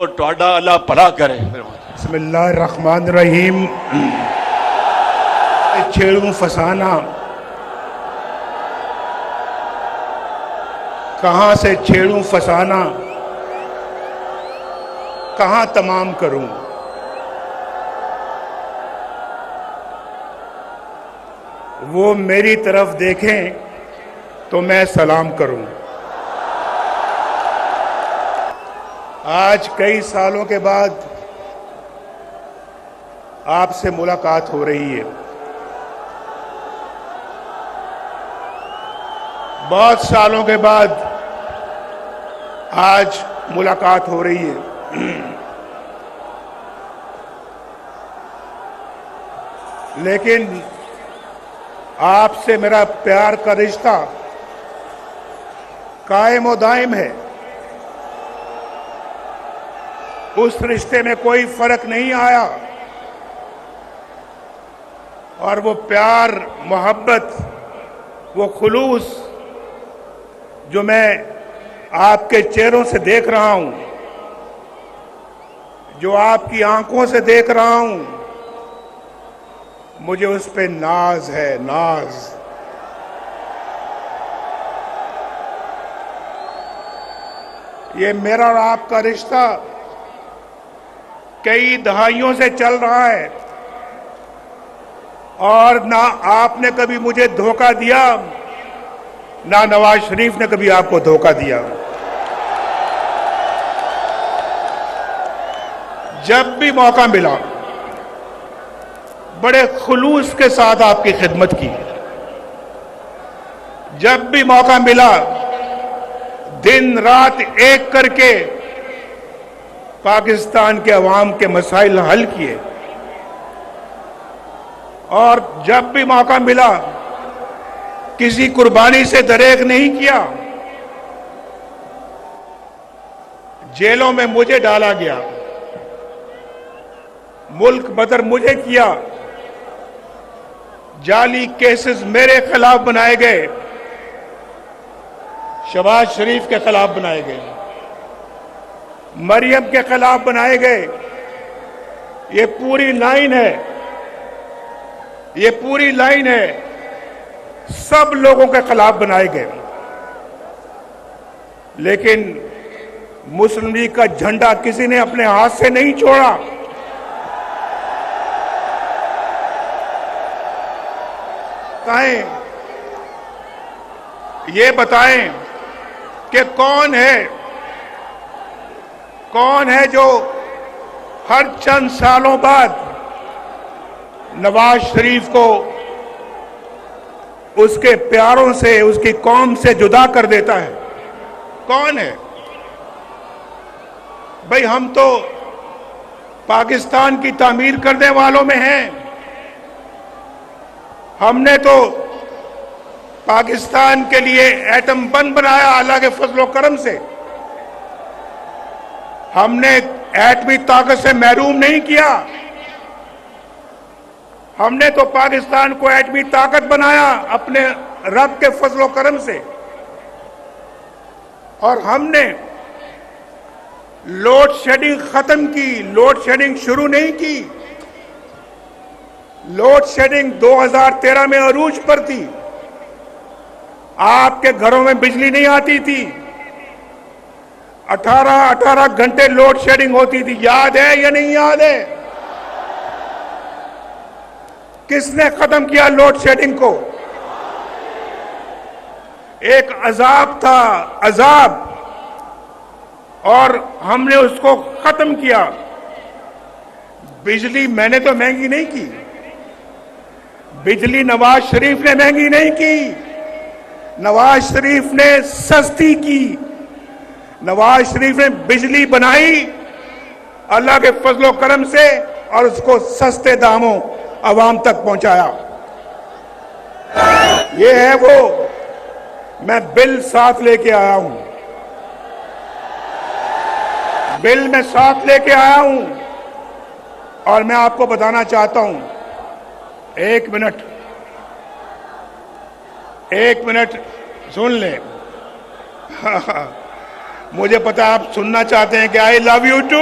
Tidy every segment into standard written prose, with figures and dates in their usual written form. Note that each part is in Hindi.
तो ਤੁਹਾਡਾ अल्लाह भला करे। बिस्मिल्लाहिर्रहमानिर्रहीम। छेड़ू फसाना, कहाँ से छेड़ू फसाना, कहाँ तमाम करूं। वो मेरी तरफ देखें तो मैं सलाम करूं। आज कई सालों के बाद आपसे मुलाकात हो रही है। बहुत सालों के बाद आज मुलाकात हो रही है। लेकिन आपसे मेरा प्यार का रिश्ता कायम और दायम है। उस रिश्ते में कोई फर्क नहीं आया और वो प्यार, मोहब्बत, वो खुलूस जो मैं आपके चेहरों से देख रहा हूं, जो आपकी आंखों से देख रहा हूं, मुझे उस पे नाज है, नाज। ये मेरा और आपका रिश्ता कई दहाइयों से चल रहा है और ना आपने कभी मुझे धोखा दिया, ना नवाज शरीफ ने कभी आपको धोखा दिया। जब भी मौका मिला बड़े खुलूस के साथ आपकी खिदमत की। जब भी मौका मिला दिन रात एक करके पाकिस्तान के अवाम के मसाइल हल किए और जब भी मौका मिला किसी कुर्बानी से दरेक नहीं किया। जेलों में मुझे डाला गया, मुल्क बदर मुझे किया, जाली केसेस मेरे खिलाफ बनाए गए, शहबाज शरीफ के खिलाफ बनाए गए, मरियम के खिलाफ बनाए गए। ये पूरी लाइन है, ये पूरी लाइन है, सब लोगों के खिलाफ बनाए गए। लेकिन मुस्लिम लीग का झंडा किसी ने अपने हाथ से नहीं छोड़ा। कहें, ये बताएं कि कौन है जो हर चंद सालों बाद नवाज शरीफ को उसके प्यारों से, उसकी कौम से जुदा कर देता है? कौन है भाई? हम तो पाकिस्तान की तामीर करने वालों में हैं। हमने तो पाकिस्तान के लिए एटम बम बनाया अल्लाह के फजलो करम से। हमने एटमी ताकत से महरूम नहीं किया। हमने तो पाकिस्तान को एटमी ताकत बनाया अपने रब के फजलो करम से। और हमने लोड शेडिंग खत्म की, लोड शेडिंग शुरू नहीं की। लोड शेडिंग 2013 में अरूज पर थी। आपके घरों में बिजली नहीं आती थी, 18 घंटे लोड शेडिंग होती थी। याद है या नहीं याद है? किसने खत्म किया लोड शेडिंग को? एक अजाब था, अजाब, और हमने उसको खत्म किया। बिजली मैंने तो महंगी नहीं की, बिजली नवाज शरीफ ने महंगी नहीं की, नवाज शरीफ ने सस्ती की। नवाज शरीफ ने बिजली बनाई अल्लाह के फजलो करम से और उसको सस्ते दामों अवाम तक पहुंचाया। ये है वो, मैं बिल साथ लेके आया हूं, बिल में साथ लेके आया हूं और मैं आपको बताना चाहता हूं। एक मिनट सुन ले। मुझे पता है आप सुनना चाहते हैं कि आई लव यू टू।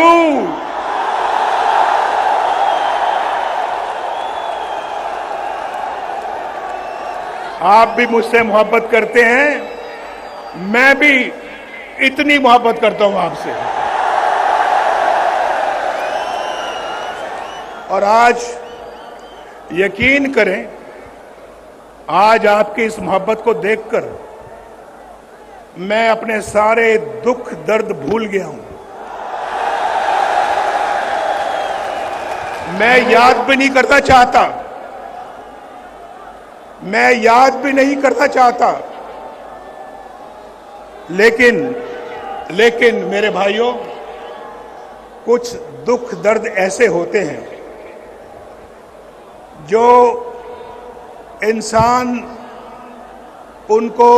आप भी मुझसे मोहब्बत करते हैं, मैं भी इतनी मोहब्बत करता हूं आपसे। और आज यकीन करें, आज आपकी इस मोहब्बत को देखकर मैं अपने सारे दुख दर्द भूल गया हूं। मैं याद भी नहीं करना चाहता, मैं याद भी नहीं करना चाहता, लेकिन मेरे भाइयों, कुछ दुख दर्द ऐसे होते हैं जो इंसान उनको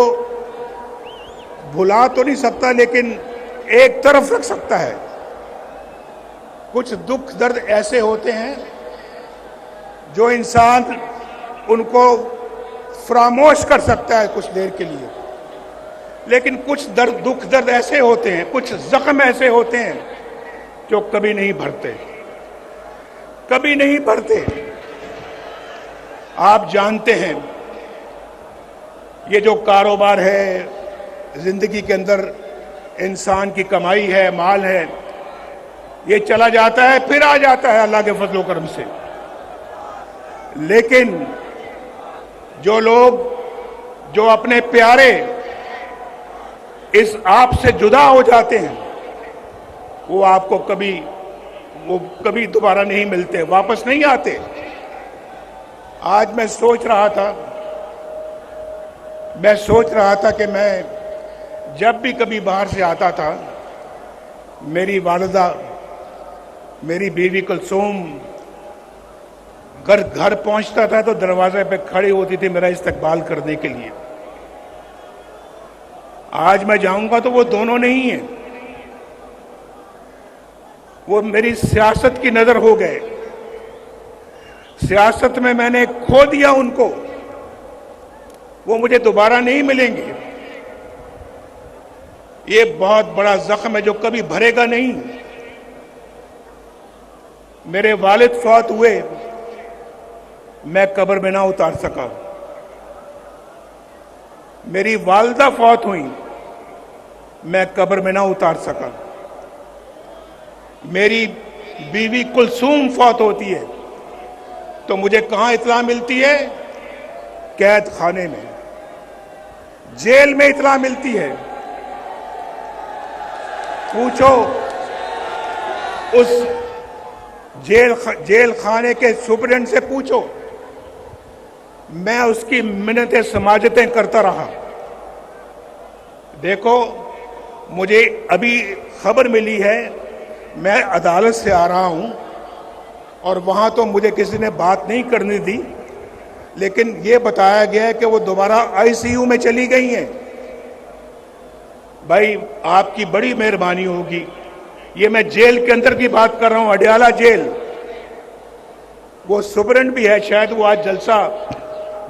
भुला तो नहीं सकता, लेकिन एक तरफ रख सकता है। कुछ दुख दर्द ऐसे होते हैं जो इंसान उनको फरामोश कर सकता है कुछ देर के लिए, लेकिन कुछ दुख दर्द ऐसे होते हैं, कुछ जख्म ऐसे होते हैं जो कभी नहीं भरते, कभी नहीं भरते। आप जानते हैं, ये जो कारोबार है, जिंदगी के अंदर इंसान की कमाई है, माल है, ये चला जाता है फिर आ जाता है अल्लाह के फजलो करम से। लेकिन जो लोग, जो अपने प्यारे इस आप से जुदा हो जाते हैं, वो आपको कभी दोबारा नहीं मिलते, वापस नहीं आते। आज मैं सोच रहा था कि मैं जब भी कभी बाहर से आता था, मेरी वालिदा, मेरी बीवी कुलसूम घर पहुंचता था तो दरवाजे पे खड़ी होती थी मेरा इस्तकबाल करने के लिए। आज मैं जाऊंगा तो वो दोनों नहीं है, वो मेरी सियासत की नजर हो गए। सियासत में मैंने खो दिया उनको, वो मुझे दोबारा नहीं मिलेंगे। ये बहुत बड़ा जख्म है जो कभी भरेगा नहीं। मेरे वालिद फौत हुए, मैं कब्र में ना उतार सका। मेरी वालिदा फौत हुई, मैं कब्र में ना उतार सका। मेरी बीवी कुलसूम फौत होती है तो मुझे कहां इत्तला मिलती है? कैद खाने में, जेल में इत्तला मिलती है। पूछो उस जेल खाने के सुपरिटेंडेंट से पूछो, मैं उसकी मिन्नतें समाजतें करता रहा। देखो, मुझे अभी खबर मिली है, मैं अदालत से आ रहा हूं और वहां तो मुझे किसी ने बात नहीं करने दी, लेकिन ये बताया गया है कि वो दोबारा आईसीयू में चली गई हैं। भाई, आपकी बड़ी मेहरबानी होगी। ये मैं जेल के अंदर की बात कर रहा हूं, अडयाला जेल। वो सुपरिटेंडेंट भी है, शायद वो आज जलसा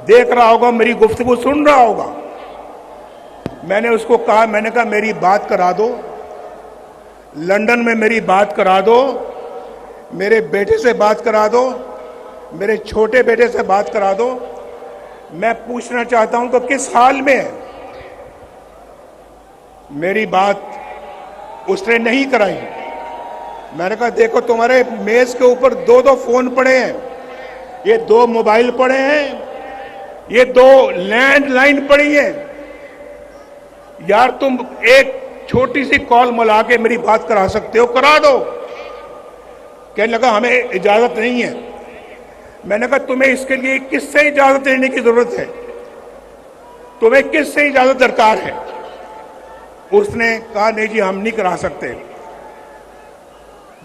देख रहा होगा, मेरी गुफ्तगू सुन रहा होगा। मैंने उसको कहा, मैंने कहा मेरी बात करा दो, लंदन में मेरी बात करा दो, मेरे बेटे से बात करा दो, मेरे छोटे बेटे से बात करा दो। मैं पूछना चाहता हूं तो किस हाल में है। मेरी बात उसने नहीं कराई। मैंने कहा देखो, तुम्हारे मेज के ऊपर 2-2 फोन पड़े हैं, ये 2 मोबाइल पड़े हैं, ये 2 लैंडलाइन पड़ी है। यार, तुम एक छोटी सी कॉल मिला के मेरी बात करा सकते हो, करा दो। कहने लगा हमें इजाजत नहीं है। मैंने कहा तुम्हें इसके लिए किससे इजाजत लेने की जरूरत है? तुम्हें किससे इजाजत दरकार है? उसने कहा नहीं जी, हम नहीं करा सकते।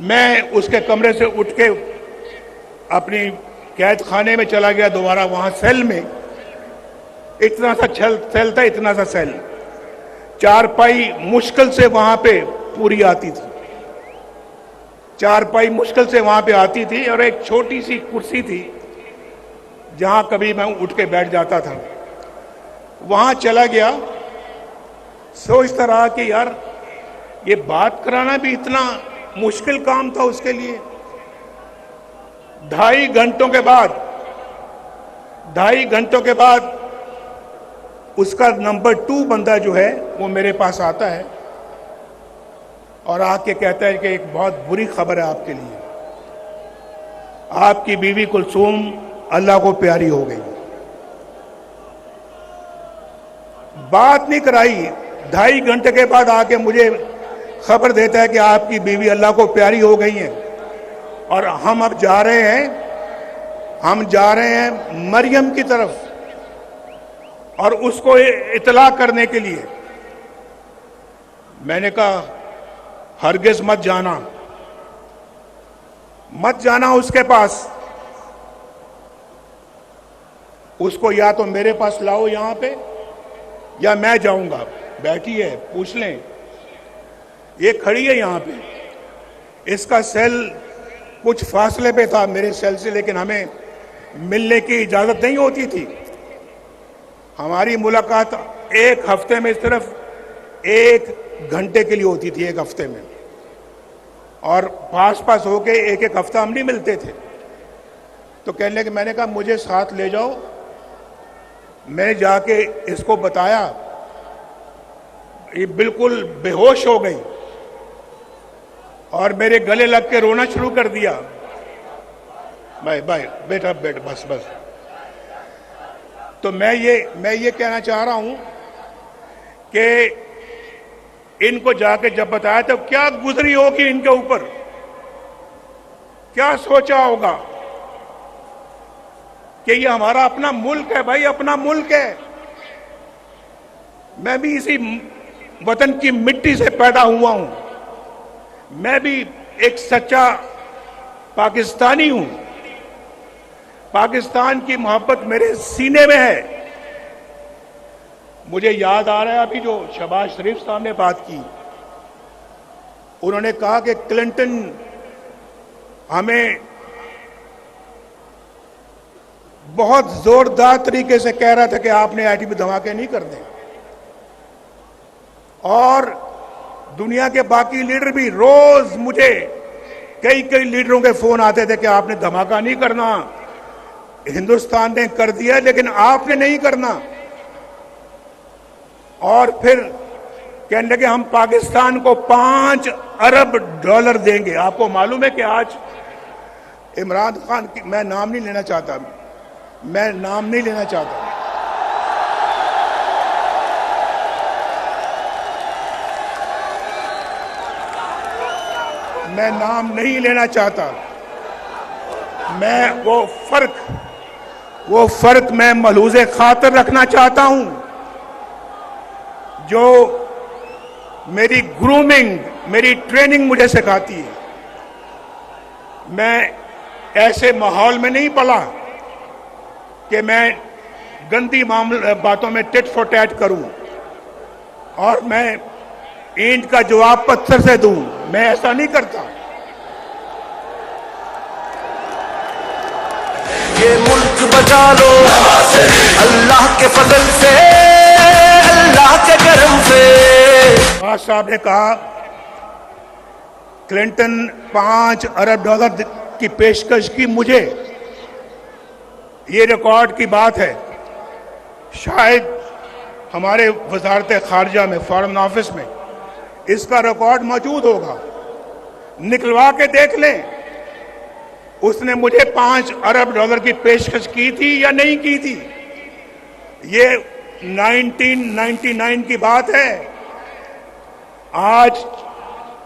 मैं उसके कमरे से उठ के अपनी कैद खाने में चला गया दोबारा, वहां सेल में। इतना सा सेल था, इतना सा सेल, चारपाई मुश्किल से वहां पे पूरी आती थी, चारपाई मुश्किल से वहां पे आती थी, और एक छोटी सी कुर्सी थी जहां कभी मैं उठ के बैठ जाता था। वहां चला गया, सोचता रहा कि यार ये बात कराना भी इतना मुश्किल काम था उसके लिए। 2.5 घंटों के बाद उसका नंबर 2 बंदा जो है वो मेरे पास आता है और आके कहता है कि एक बहुत बुरी खबर है आपके लिए, आपकी बीवी कुलसूम अल्लाह को प्यारी हो गई। बात नहीं कराई, 2.5 घंटे के बाद आके मुझे खबर देता है कि आपकी बीवी अल्लाह को प्यारी हो गई है और हम अब जा रहे हैं मरियम की तरफ और उसको इतला करने के लिए। मैंने कहा हरगिज मत जाना उसके पास, उसको या तो मेरे पास लाओ यहां पे या मैं जाऊंगा, बैठी है पूछ लें, ये खड़ी है यहां पे। इसका सेल कुछ फासले पे था मेरे सेल से, लेकिन हमें मिलने की इजाजत नहीं होती थी। हमारी मुलाकात एक हफ्ते में सिर्फ 1 घंटे के लिए होती थी, 1 हफ्ते में, और पास होके एक हफ्ता हम नहीं मिलते थे। तो कहने लगे, मैंने कहा मुझे साथ ले जाओ। मैंने जाके इसको बताया, ये बिल्कुल बेहोश हो गई और मेरे गले लग के रोना शुरू कर दिया। भाई बेटा बस। तो मैं ये कहना चाह रहा हूं कि इनको जाके जब बताया तो क्या गुजरी होगी इनके ऊपर, क्या सोचा होगा कि ये हमारा अपना मुल्क है, भाई अपना मुल्क है। मैं भी इसी वतन की मिट्टी से पैदा हुआ हूं, मैं भी एक सच्चा पाकिस्तानी हूं। पाकिस्तान की मोहब्बत मेरे सीने में है। मुझे याद आ रहा है अभी जो शहबाज शरीफ साहब ने बात की, उन्होंने कहा कि क्लिंटन हमें बहुत जोरदार तरीके से कह रहा था कि आपने आईटीबी धमाके नहीं करने, और दुनिया के बाकी लीडर भी रोज मुझे कई लीडरों के फोन आते थे कि आपने धमाका नहीं करना, हिंदुस्तान ने कर दिया लेकिन आपने नहीं करना। और फिर कहने लगे हम पाकिस्तान को $5 अरब देंगे। आपको मालूम है कि आज इमरान खान की, मैं नाम नहीं लेना चाहता, मैं नाम नहीं लेना चाहता, मैं नाम नहीं लेना चाहता, मैं वो फर्क मैं मलूज़े खातिर रखना चाहता हूं जो मेरी ग्रूमिंग, मेरी ट्रेनिंग मुझे सिखाती है। मैं ऐसे माहौल में नहीं पला कि मैं गंदी बातों में टिट फॉर टैट करूं और मैं ईंट का जवाब पत्थर से दूं, मैं ऐसा नहीं करता। ये मुल्क बचा लो अल्लाह के फजल से, अल्लाह के करम से। शहबाज साहब ने कहा क्लिंटन $5 अरब की पेशकश की मुझे, ये रिकॉर्ड की बात है। शायद हमारे वजारत खारजा में, फॉरेन ऑफिस में इसका रिकॉर्ड मौजूद होगा, निकलवा के देख लें उसने मुझे $5 अरब की पेशकश की थी या नहीं की थी। ये 1999 की बात है, आज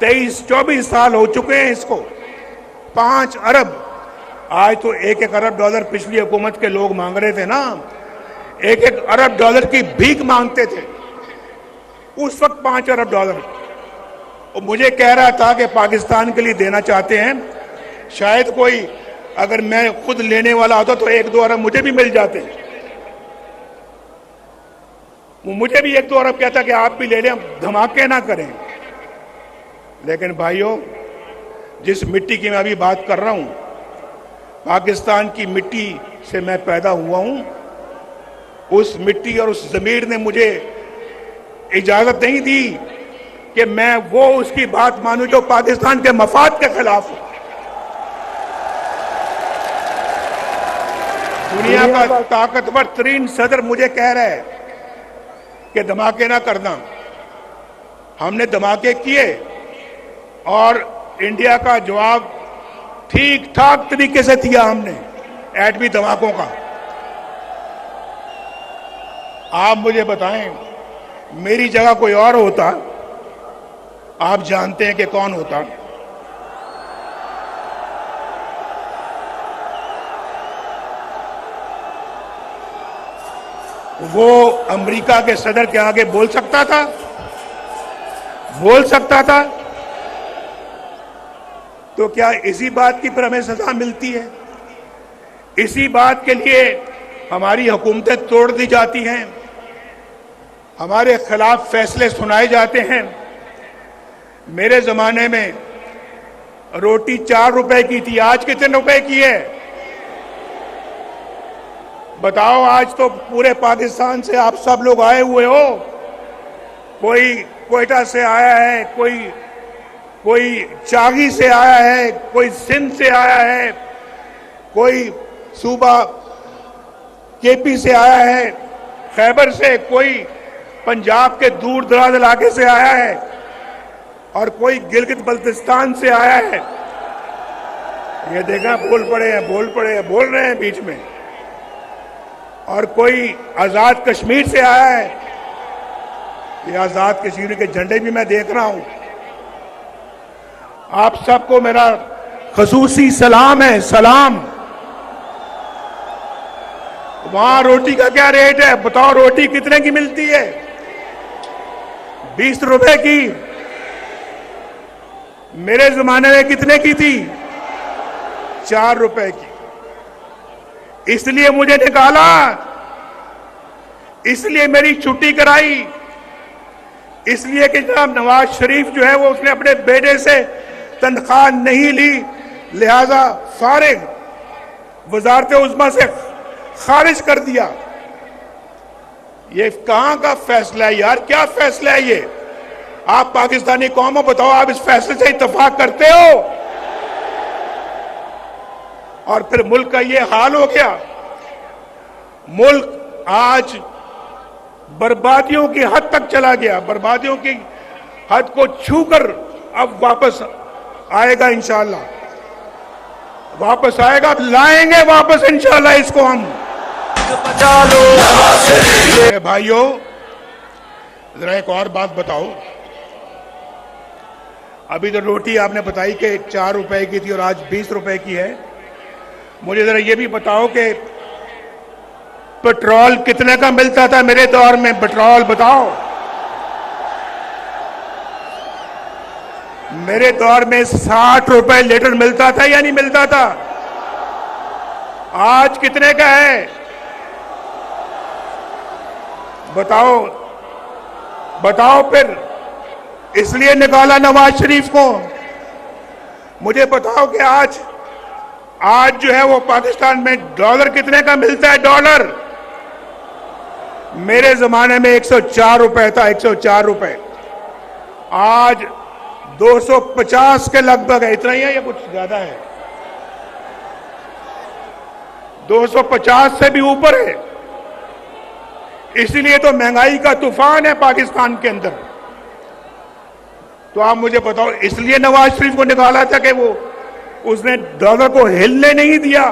23-24 साल हो चुके हैं इसको। 5 अरब, आज तो $1 अरब पिछली हुकूमत के लोग मांग रहे थे ना, $1 अरब की भीख मांगते थे उस वक्त। $5 अरब और मुझे कह रहा था कि पाकिस्तान के लिए देना चाहते हैं। शायद कोई, अगर मैं खुद लेने वाला होता तो 1-2 अरब मुझे भी मिल जाते। वो मुझे भी 1-2 अरब कहता कि आप भी ले लें, धमाके ना करें। लेकिन भाइयों, जिस मिट्टी की मैं अभी बात कर रहा हूं, पाकिस्तान की मिट्टी से मैं पैदा हुआ हूं। उस मिट्टी और उस जमीर ने मुझे इजाजत नहीं दी कि मैं वो उसकी बात मानूं जो पाकिस्तान के मफाद के खिलाफ हो। दुनिया का ताकतवर तरीन सदर मुझे कह रहा है कि धमाके ना करना। हमने धमाके किए और इंडिया का जवाब ठीक ठाक तरीके से दिया हमने एटमी धमाकों का। आप मुझे बताएं, मेरी जगह कोई और होता, आप जानते हैं कि कौन होता। वो अमेरिका के सदर के आगे बोल सकता था, बोल सकता था। तो क्या इसी बात की पर हमें सजा मिलती है? इसी बात के लिए हमारी हुकूमतें तोड़ दी जाती हैं, हमारे खिलाफ फैसले सुनाए जाते हैं। मेरे जमाने में रोटी 4 रुपए की थी, आज कितने रुपए की है बताओ? आज तो पूरे पाकिस्तान से आप सब लोग आए हुए हो। कोई क्वेटा से आया है, कोई चागी से आया है, कोई सिंध से आया है, कोई सूबा केपी से आया है, खैबर से, कोई पंजाब के दूर दराज इलाके से आया है और कोई गिलगित बल्तिस्तान से आया है। ये देखा, बोल रहे हैं बीच में। और कोई आजाद कश्मीर से आया है। ये आजाद कश्मीर के झंडे भी मैं देख रहा हूं। आप सबको मेरा खसूसी सलाम है, सलाम। वहां रोटी का क्या रेट है बताओ? रोटी कितने की मिलती है? 20 रुपए की। मेरे जमाने में कितने की थी? 4 रुपए की। इसलिए मुझे निकाला, इसलिए मेरी छुट्टी कराई, इसलिए कि जनाब नवाज शरीफ जो है वो उसने अपने बेटे से तनख्वाह नहीं ली, लिहाजा फारिग वजारत उज़्मा से खारिज कर दिया। ये कहां का फैसला है यार? क्या फैसला है ये? आप पाकिस्तानी कौम हो, बताओ आप इस फैसले से इत्तेफाक करते हो? और फिर मुल्क का ये हाल हो गया। मुल्क आज बर्बादियों की हद तक चला गया, बर्बादियों की हद को छूकर अब वापस आएगा इंशाअल्लाह, वापस आएगा, लाएंगे वापस इंशाअल्लाह इसको हम। भाइयों जरा एक और बात बताओ, अभी तो रोटी आपने बताई कि 4 रुपए की थी और आज 20 रुपए की है। मुझे जरा ये भी बताओ कि पेट्रोल कितने का मिलता था मेरे दौर में? पेट्रोल बताओ। मेरे दौर में 60 रुपए लीटर मिलता था या नहीं मिलता था? आज कितने का है बताओ? बताओ फिर। इसलिए निकाला नवाज शरीफ को। मुझे बताओ कि आज जो है वो पाकिस्तान में डॉलर कितने का मिलता है? डॉलर मेरे जमाने में 104 रुपए था, 104 रुपए। आज 250 के लगभग है। इतना ही है या कुछ ज्यादा है? 250 से भी ऊपर है। इसलिए तो महंगाई का तूफान है पाकिस्तान के अंदर। तो आप मुझे बताओ, इसलिए नवाज शरीफ को निकाला था कि वो उसने डॉलर को हिलने नहीं दिया।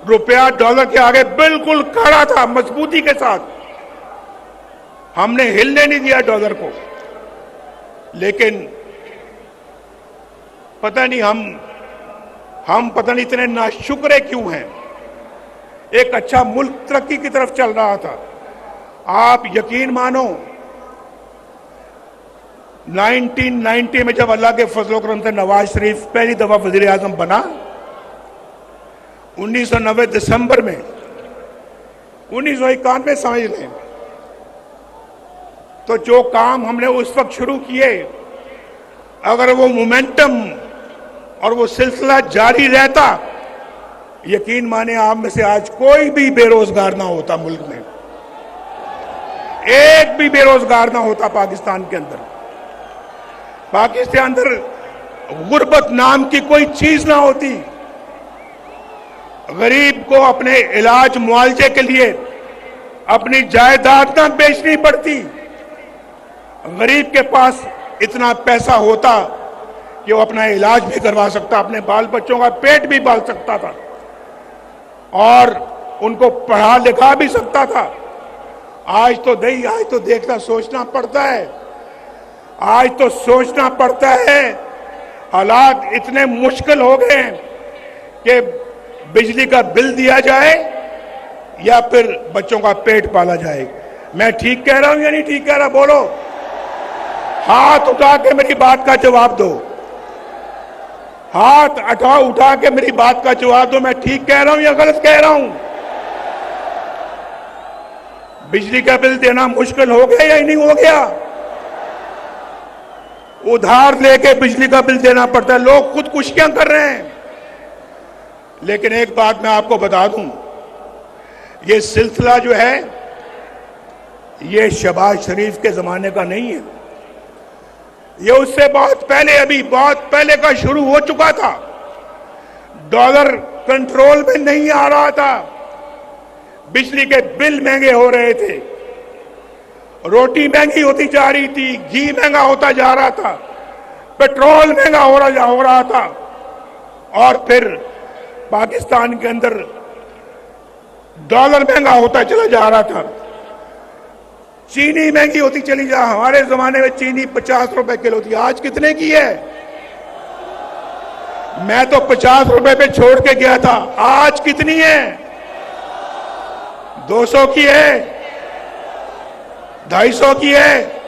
रुपया डॉलर के आगे बिल्कुल खड़ा था मजबूती के साथ। हमने हिलने नहीं दिया डॉलर को। लेकिन पता नहीं हम पता नहीं इतने नाशुक्रे क्यों हैं। एक अच्छा मुल्क तरक्की की तरफ चल रहा था। आप यकीन मानो 1990 में जब अल्लाह के फजल करम से नवाज शरीफ पहली दफा वजीर आजम बना, 1990 दिसंबर में, 1991 समझ लें, तो जो काम हमने उस वक्त शुरू किए, अगर वो मोमेंटम और वो सिलसिला जारी रहता, यकीन माने आप में से आज कोई भी बेरोजगार ना होता मुल्क में, एक भी बेरोजगार ना होता पाकिस्तान के अंदर। पाकिस्तान अंदर गुर्बत नाम की कोई चीज ना होती। गरीब को अपने इलाज मुआवजे के लिए अपनी जायदाद ना बेचनी पड़ती। गरीब के पास इतना पैसा होता कि वो अपना इलाज भी करवा सकता, अपने बाल बच्चों का पेट भी पाल सकता था और उनको पढ़ा लिखा भी सकता था। आज तो देखना सोचना पड़ता है। आज तो सोचना पड़ता है, हालात इतने मुश्किल हो गए हैं कि बिजली का बिल दिया जाए या फिर बच्चों का पेट पाला जाए। मैं ठीक कह रहा हूं या नहीं ठीक कह रहा? बोलो, हाथ उठा के मेरी बात का जवाब दो। हाथ उठा के मेरी बात का जवाब दो। मैं ठीक कह रहा हूं या गलत कह रहा हूं? बिजली का बिल देना मुश्किल हो गया या नहीं हो गया? उधार लेके बिजली का बिल देना पड़ता है। लोग खुदकुशियां कर रहे हैं। लेकिन एक बात मैं आपको बता दूं, ये सिलसिला जो है ये शहबाज शरीफ के जमाने का नहीं है। ये उससे बहुत पहले, अभी बहुत पहले का शुरू हो चुका था। डॉलर कंट्रोल में नहीं आ रहा था, बिजली के बिल महंगे हो रहे थे, रोटी महंगी होती जा रही थी, घी महंगा होता जा रहा था, पेट्रोल महंगा हो रहा था और फिर पाकिस्तान के अंदर डॉलर महंगा होता चला जा रहा था। चीनी महंगी होती चली जा। हमारे जमाने में चीनी 50 रुपए किलो थी, आज कितने की है? मैं तो 50 रुपए पे छोड़ के गया था, आज कितनी है? 200 की है, 250 की है।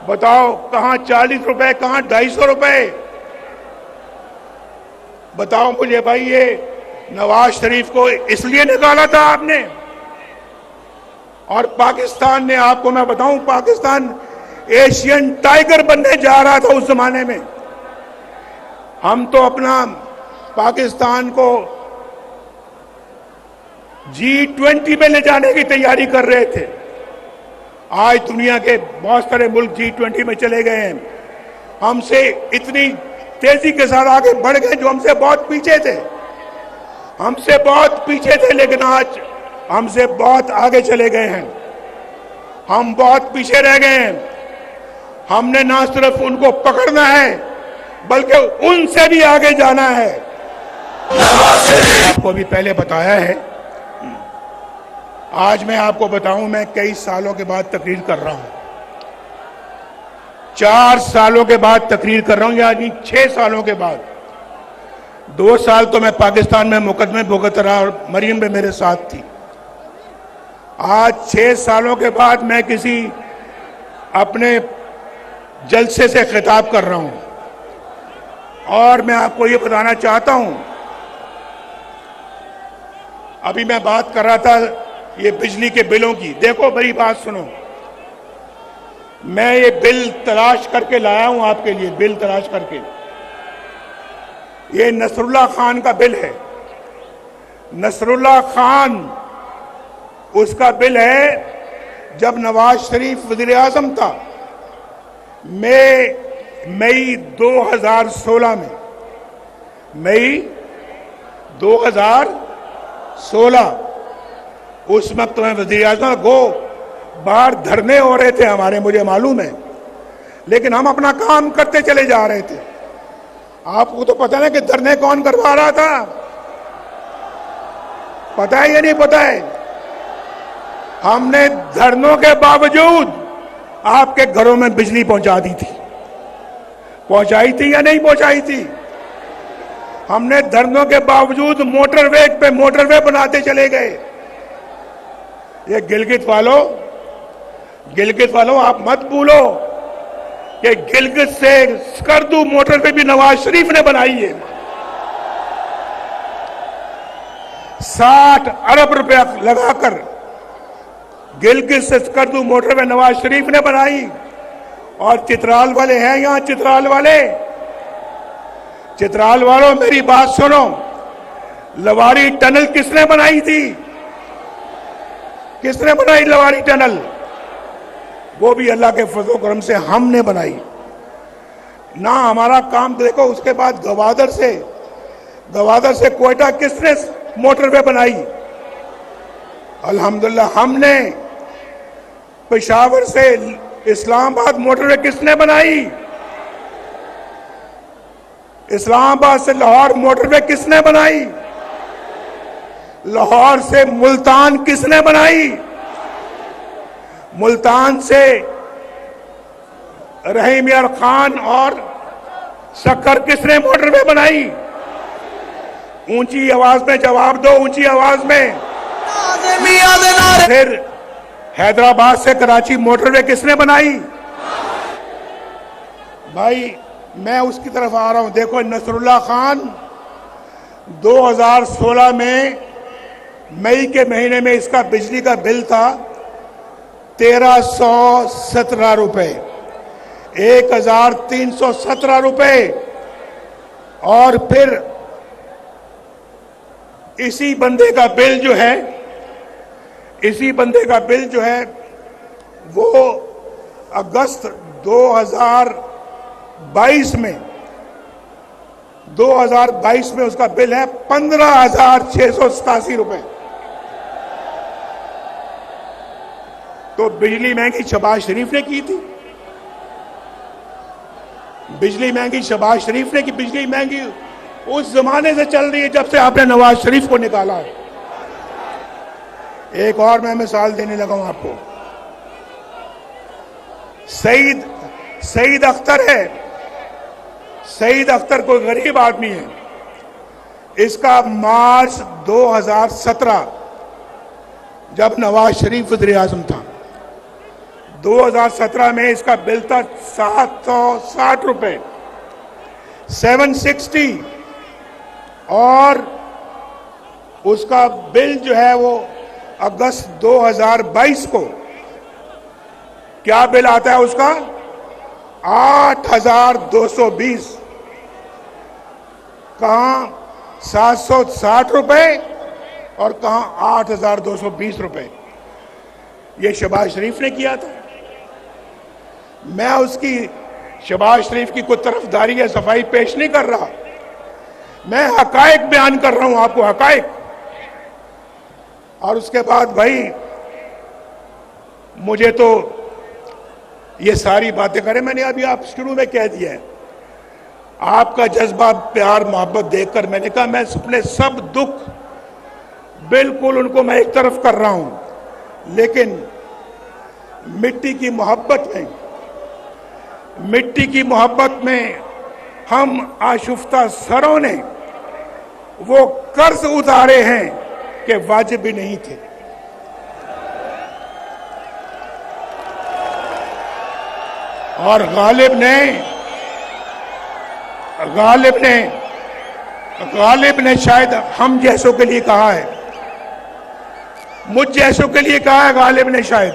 बताओ कहां 40 रुपए, कहां 250 रुपए? बताओ मुझे भाई, ये नवाज शरीफ को इसलिए निकाला था आपने? और पाकिस्तान ने, आपको मैं बताऊं, पाकिस्तान एशियन टाइगर बनने जा रहा था उस जमाने में। हम तो अपना पाकिस्तान को G20 में ले जाने की तैयारी कर रहे थे। आज दुनिया के बहुत सारे मुल्क G20 में चले गए हैं। हमसे इतनी तेजी के साथ आगे बढ़ गए जो हमसे बहुत पीछे थे। हमसे बहुत पीछे थे, लेकिन आज हमसे बहुत आगे चले गए हैं। हम बहुत पीछे रह गए हैं। हमने ना सिर्फ उनको पकड़ना है बल्कि उनसे भी आगे जाना है। आपको भी पहले बताया है, आज मैं आपको बताऊं, मैं कई सालों के बाद तकरीर कर रहा हूं। 4 सालों के बाद तकरीर कर रहा हूं, यानी 6 सालों के बाद। 2 साल तो मैं पाकिस्तान में मुकदमे भुगत रहा और मरियम भी मेरे साथ थी। आज 6 सालों के बाद मैं किसी अपने जलसे से खिताब कर रहा हूं और मैं आपको ये बताना चाहता हूं, अभी मैं बात कर रहा था ये बिजली के बिलों की। देखो मेरी बात सुनो, मैं ये बिल तलाश करके लाया हूं आपके लिए, बिल तलाश करके। ये नसरुल्लाह खान का बिल है। नसरुल्लाह खान, उसका बिल है जब नवाज शरीफ वजीर आजम था, मई 2016 में, मई 2016, उस वक्त मैं वजीर आजम को बाहर धरने हो रहे थे हमारे, मुझे मालूम है, लेकिन हम अपना काम करते चले जा रहे थे। आपको तो पता है कि धरने कौन करवा रहा था? पता है या नहीं पता है? हमने धरनों के बावजूद आपके घरों में बिजली पहुंचा दी थी। पहुंचाई थी या नहीं पहुंचाई थी? हमने धरनों के बावजूद मोटरवे बनाते चले गए। ये गिलगित वालों आप मत भूलो कि गिलगित से स्कर्दू मोटरवे भी नवाज शरीफ ने बनाई है। 60 अरब रुपया लगाकर गिलगित से स्कर्दू मोटरवे नवाज शरीफ ने बनाई। और चित्राल वाले हैं यहां, चित्राल वालों मेरी बात सुनो, लवारी टनल किसने बनाई थी? किसने बनाई लवारी टनल? वो भी अल्लाह के फजल करम से हमने बनाई। ना हमारा काम देखो। उसके बाद गवादर से कोयटा किसने मोटरवे बनाई? अल्हम्दुलिल्लाह। हमने पेशावर से इस्लामाबाद मोटरवे किसने बनाई? इस्लामाबाद से लाहौर मोटरवे किसने बनाई? लाहौर से मुल्तान किसने बनाई? मुल्तान से रहीम यार खान और शक्कर किसने मोटरवे बनाई? ऊंची आवाज में जवाब दो, ऊंची आवाज में। फिर हैदराबाद से कराची मोटरवे किसने बनाई? भाई मैं उसकी तरफ आ रहा हूं। देखो, नसरुल्लाह खान 2016 में मई के महीने में इसका बिजली का बिल था 1317 रुपए, 1317 रुपए। और फिर इसी बंदे का बिल जो है वो अगस्त 2022 में उसका बिल है 15,687 रुपए। तो बिजली महंगी शहबाज शरीफ ने की थी। बिजली महंगी शहबाज शरीफ ने की। बिजली महंगी उस जमाने से चल रही है जब से आपने नवाज शरीफ को निकाला है। एक और मैं मिसाल देने लगा हूं आपको। सईद अख्तर है। सईद अख्तर कोई गरीब आदमी है। इसका मार्च 2017 जब नवाज शरीफ वज़ीर आज़म था, 2017 में इसका बिल था 760 रुपए, 760। और उसका बिल जो है वो अगस्त 2022 को क्या बिल आता है उसका? 8,220। कहां 760 रुपए और कहां 8,220 रुपए। ये शहबाज शरीफ ने किया था। मैं उसकी शहबाज शरीफ की कोई तरफदारी या सफाई पेश नहीं कर रहा। मैं हकायक बयान कर रहा हूं आपको, हकायक। और उसके बाद भाई मुझे तो ये सारी बातें करें, मैंने अभी आप शुरू में कह दिया है। आपका जज्बा प्यार मोहब्बत देखकर मैंने कहा मैं अपने सब दुख बिल्कुल उनको मैं एक तरफ कर रहा हूं, लेकिन मिट्टी की मोहब्बत में हम आशुफ्ता सरों ने वो कर्ज उतारे हैं कि वाजिब भी नहीं थे। और गालिब ने शायद हम जैसों के लिए कहा है, मुझ जैसों के लिए कहा है गालिब ने शायद,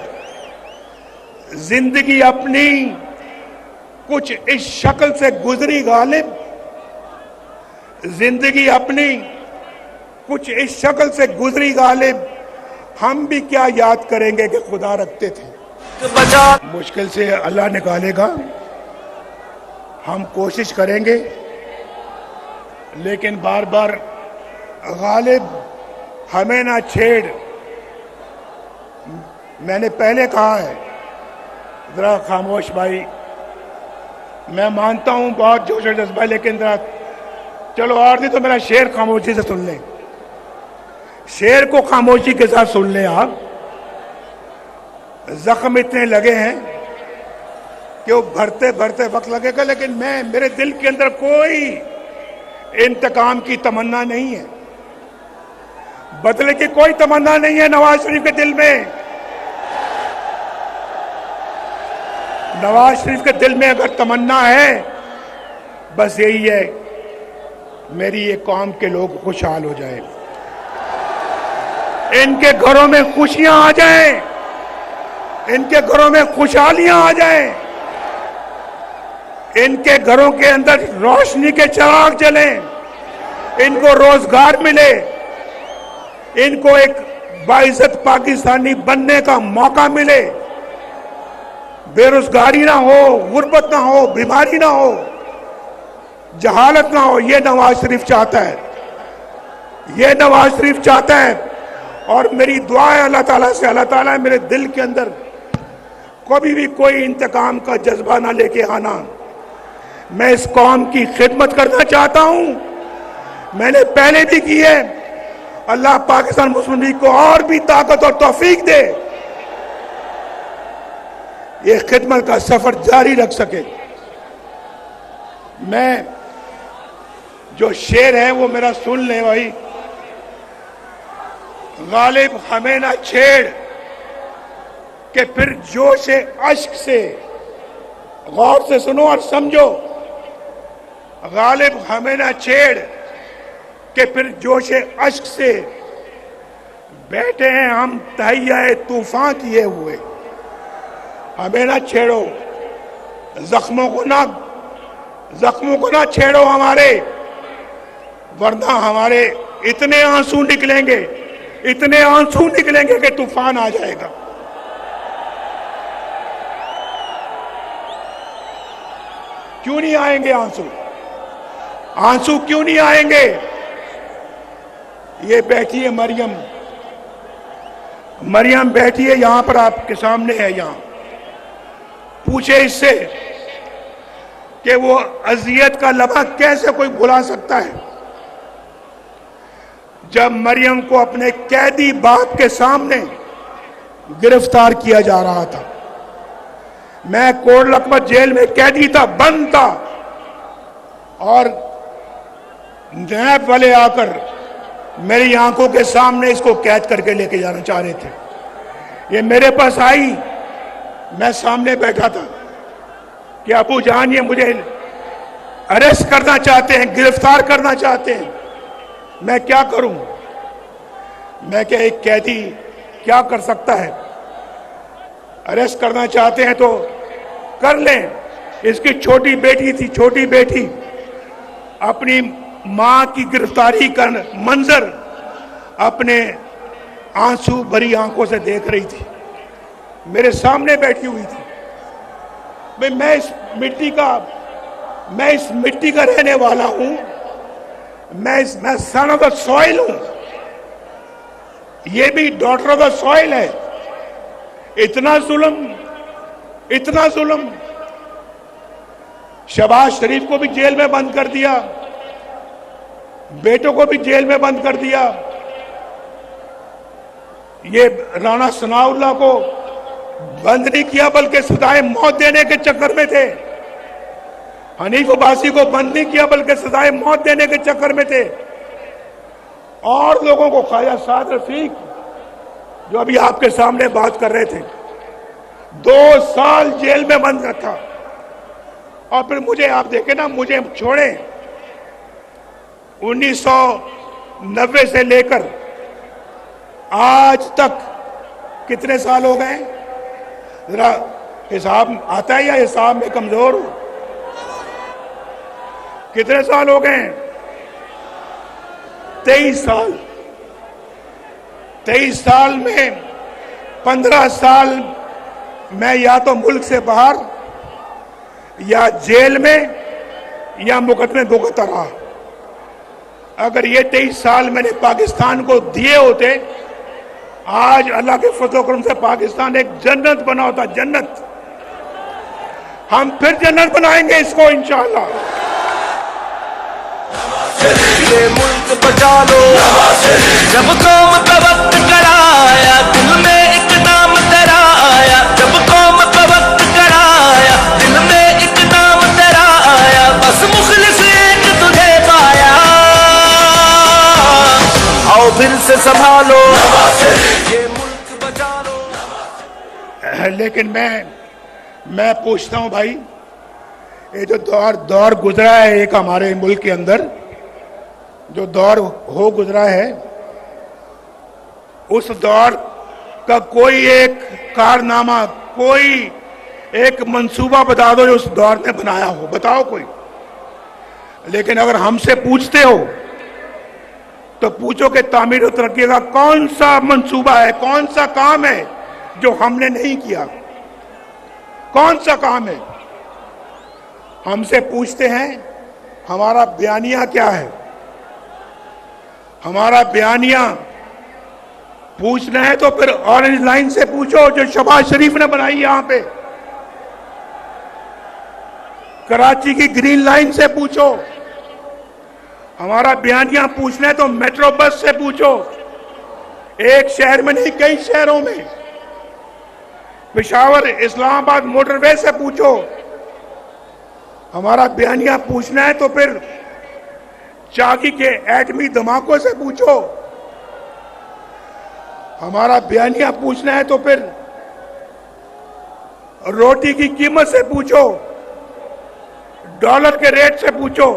जिंदगी अपनी कुछ इस शक्ल से गुजरी गालिब, जिंदगी अपनी कुछ इस शक्ल से गुजरी गालिब, हम भी क्या याद करेंगे कि खुदा रखते थे। मुश्किल से अल्लाह निकालेगा, हम कोशिश करेंगे, लेकिन बार बार गालिब हमें ना छेड़। मैंने पहले कहा है, जरा खामोश भाई, मैं मानता हूं बहुत जोश और जज्बा, लेकिन जरा चलो और नहीं तो मेरा शेर खामोशी से सुन लें। शेर को खामोशी के साथ सुन लें आप। जख्म इतने लगे हैं कि वो भरते भरते वक्त लगेगा, लेकिन मेरे दिल के अंदर कोई इंतकाम की तमन्ना नहीं है, बदले की कोई तमन्ना नहीं है नवाज शरीफ के दिल में। नवाज शरीफ के दिल में अगर तमन्ना है, बस यही है, मेरी ये कौम के लोग खुशहाल हो जाए, इनके घरों में खुशियां आ जाएं, इनके घरों में खुशहालियां आ जाएं, इनके घरों के अंदर रोशनी के चिराग जलें, इनको रोजगार मिले, इनको एक बाइज्जत पाकिस्तानी बनने का मौका मिले, बेरोजगारी ना हो, गुर्बत ना हो, बीमारी ना हो, जहालत ना हो, ये नवाज शरीफ चाहता है, ये नवाज शरीफ चाहता है। और मेरी दुआ है अल्लाह ताला से, अल्लाह ताला मेरे दिल के अंदर कभी भी कोई इंतकाम का जज्बा ना लेके आना। मैं इस कौम की खिदमत करना चाहता हूं, मैंने पहले भी की है। अल्लाह पाकिस्तान मुस्लिम लीग को और भी ताकत और तौफीक दे, ये खिदमत का सफर जारी रख सके। मैं जो शेर है वो मेरा सुन ले भाई। गालिब हमें ना छेड़ कि फिर जोश अश्क से, गौर से सुनो और समझो। गालिब हमें ना छेड़ कि फिर जोश अश्क से बैठे हैं हम तहैया तूफान किए हुए। हमें ना छेड़ो, जख्मों को ना छेड़ो हमारे, वरना हमारे इतने आंसू निकलेंगे कि तूफान आ जाएगा। क्यों नहीं आएंगे आंसू क्यों नहीं आएंगे? ये बैठी है मरियम बैठी है यहां पर, आपके सामने है। यहां पूछे इससे कि वो अजियत का लम्हा कैसे कोई भुला सकता है, जब मरियम को अपने कैदी बाप के सामने गिरफ्तार किया जा रहा था। मैं कोट लखपत जेल में कैदी था, बंद था, और नैब वाले आकर मेरी आंखों के सामने इसको कैद करके लेके जाना चाह रहे थे। ये मेरे पास आई, मैं सामने बैठा था कि अबू जान ये मुझे अरेस्ट करना चाहते हैं, गिरफ्तार करना चाहते हैं, मैं क्या करूं? मैं क्या, एक कैदी क्या कर सकता है? अरेस्ट करना चाहते हैं तो कर लें। इसकी छोटी बेटी थी, छोटी बेटी अपनी मां की गिरफ्तारी का मंजर अपने आंसू भरी आंखों से देख रही थी, मेरे सामने बैठी हुई थी। मैं इस मिट्टी का रहने वाला हूं, मैं सन ऑफ द सॉइल हूं, ये भी डॉटर ऑफ द सॉइल है। इतना जुल्म शहबाज शरीफ को भी जेल में बंद कर दिया, बेटों को भी जेल में बंद कर दिया। ये राणा सनाउल्लाह को बंद नहीं किया बल्कि सजाए मौत देने के चक्कर में थे। हनीफ अब्बासी को बंद नहीं किया बल्कि सजाए मौत देने के चक्कर में थे। और लोगों को, ख्वाजा साद रफीक जो अभी आपके सामने बात कर रहे थे, 2 साल जेल में बंद रखा। और फिर मुझे, आप देखें ना, मुझे छोड़े 1990 से लेकर आज तक कितने साल हो गए? जरा हिसाब आता है या हिसाब में कमजोर हूं? कितने साल हो गए? 23 साल। 23 साल में 15 साल मैं या तो मुल्क से बाहर, या जेल में, या मुकदमे भुगतता रहा। अगर ये 23 साल मैंने पाकिस्तान को दिए होते, आज अल्लाह के फजल करम से पाकिस्तान एक जन्नत बना होता, जन्नत। हम फिर जन्नत बनाएंगे इसको इंशाअल्लाह। ये मुल्क बचा लो, जब कौम का वक्त कराया, दिल में एक नाम तेरा आया। जब कौम का वक्त कराया, दिल में एक नाम तेरा आया। बस मुखलिस एक तुझे पाया, आओ फिर से संभालो, ये मुल्क बचा लो। लेकिन मैं पूछता हूं भाई, ये जो दौर गुजरा है एक हमारे मुल्क के अंदर, जो दौर हो गुजरा है, उस दौर का कोई एक कारनामा, कोई एक मंसूबा बता दो जो उस दौर ने बनाया हो, बताओ कोई। लेकिन अगर हमसे पूछते हो तो पूछो कि तामीर और तरक्की का कौन सा मंसूबा है, कौन सा काम है जो हमने नहीं किया? कौन सा काम है? हमसे पूछते हैं हमारा बयानिया क्या है? हमारा बयानिया पूछना है तो फिर ऑरेंज लाइन से पूछो जो शहबाज शरीफ ने बनाई यहां पे। कराची की ग्रीन लाइन से पूछो। हमारा बयानिया पूछना है तो मेट्रो बस से पूछो। एक शहर में नहीं, कई शहरों में। पेशावर इस्लामाबाद मोटरवे से पूछो। हमारा बयानिया पूछना है तो फिर चाकी के एटमी धमाकों से पूछो। हमारा बयानिया पूछना है तो फिर रोटी की कीमत से पूछो, डॉलर के रेट से पूछो,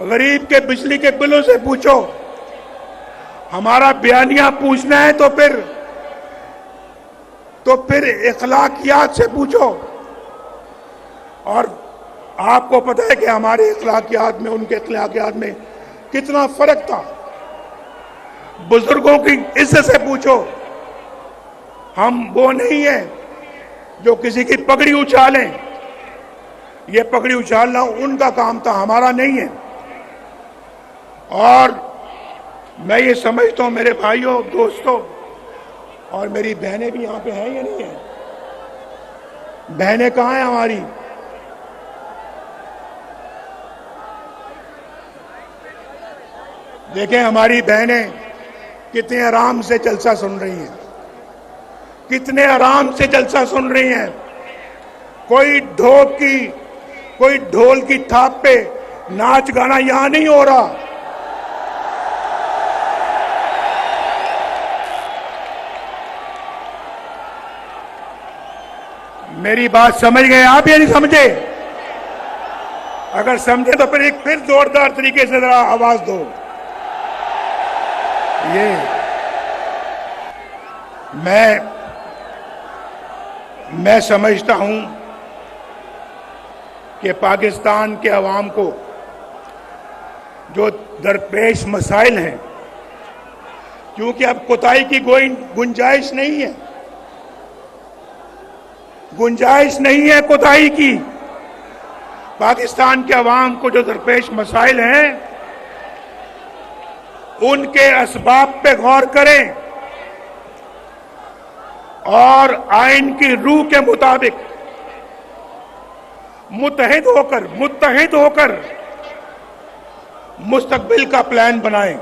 गरीब के बिजली के बिलों से पूछो। हमारा बयानिया पूछना है तो फिर इखलाकियात से पूछो। और आपको पता है कि हमारे इखलाकियात में उनके इखलाकियात में कितना फर्क था। बुजुर्गों की इज्जत से पूछो। हम वो नहीं है जो किसी की पगड़ी उछालें। ये पगड़ी उछालना उनका काम था, हमारा नहीं है। और मैं ये समझता हूं मेरे भाइयों, दोस्तों, और मेरी बहनें भी यहां पे हैं या नहीं है? बहनें कहां हैं हमारी? देखें हमारी बहनें कितने आराम से जलसा सुन रही हैं, कितने आराम से जलसा सुन रही हैं। कोई ढोल की थाप पे नाच गाना यहां नहीं हो रहा। मेरी बात समझ गए आप या नहीं समझे? अगर समझे तो फिर जोरदार तरीके से जरा आवाज दो। ये मैं समझता हूं कि पाकिस्तान के अवाम को जो दरपेश मसाइल हैं, क्योंकि अब कोताही की कोई गुंजाइश नहीं है, गुंजाइश नहीं है कोताही की। पाकिस्तान के अवाम को जो दरपेश मसाइल हैं उनके असबाब पे गौर करें और आइन की रूह के मुताबिक मुत्तहिद होकर मुस्तकबिल का प्लान बनाएं।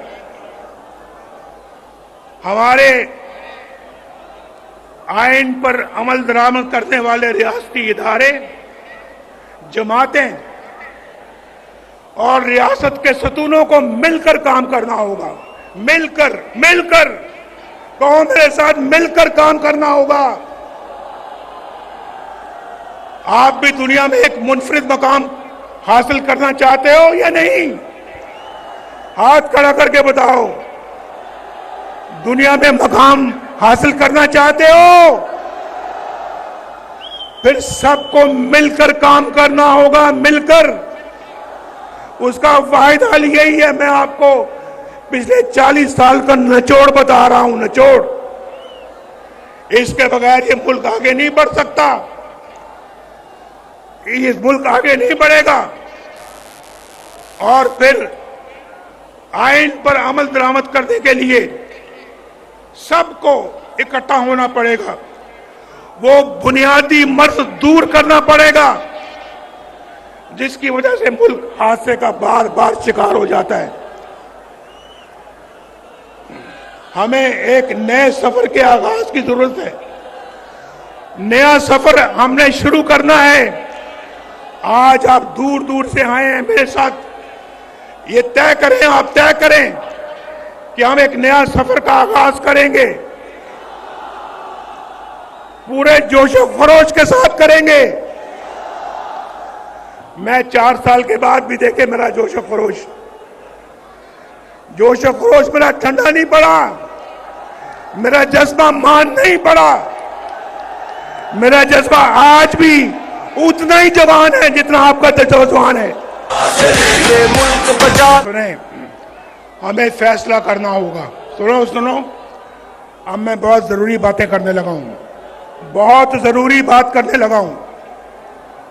हमारे आइन पर अमल दरामद करने वाले रियासती इदारे, जमातें और रियासत के सतूनों को मिलकर काम करना होगा। मिलकर कहो मेरे साथ, मिलकर काम करना होगा। आप भी दुनिया में एक मुनफरिद मकाम हासिल करना चाहते हो या नहीं? हाथ खड़ा करके बताओ। दुनिया में मकाम हासिल करना चाहते हो? फिर सबको मिलकर काम करना होगा, मिलकर। उसका वाहिद हल यही है। मैं आपको पिछले 40 साल का निचोड़ बता रहा हूं, निचोड़। इसके बगैर ये मुल्क आगे नहीं बढ़ सकता, ये मुल्क आगे नहीं बढ़ेगा। और फिर आइन पर अमल दरामद करने के लिए सबको इकट्ठा होना पड़ेगा। वो बुनियादी मर्ज दूर करना पड़ेगा जिसकी वजह से मुल्क हादसे का बार बार शिकार हो जाता है। हमें एक नए सफर के आगाज की जरूरत है। नया सफर हमने शुरू करना है। आज आप दूर दूर से आए हैं मेरे साथ, ये तय करें, आप तय करें कि हम एक नया सफर का आगाज करेंगे, पूरे जोशो खरोश के साथ करेंगे। मैं 4 साल के बाद भी देखे मेरा जोशो खरोश मेरा ठंडा नहीं पड़ा, मेरा जज्बा मान नहीं पड़ा। मेरा जज्बा आज भी उतना ही जवान है जितना आपका जवान है। सुने, हमें फैसला करना होगा। सुनो, अब मैं बहुत जरूरी बातें करने लगा हूं, बहुत जरूरी बात करने लगा हूं,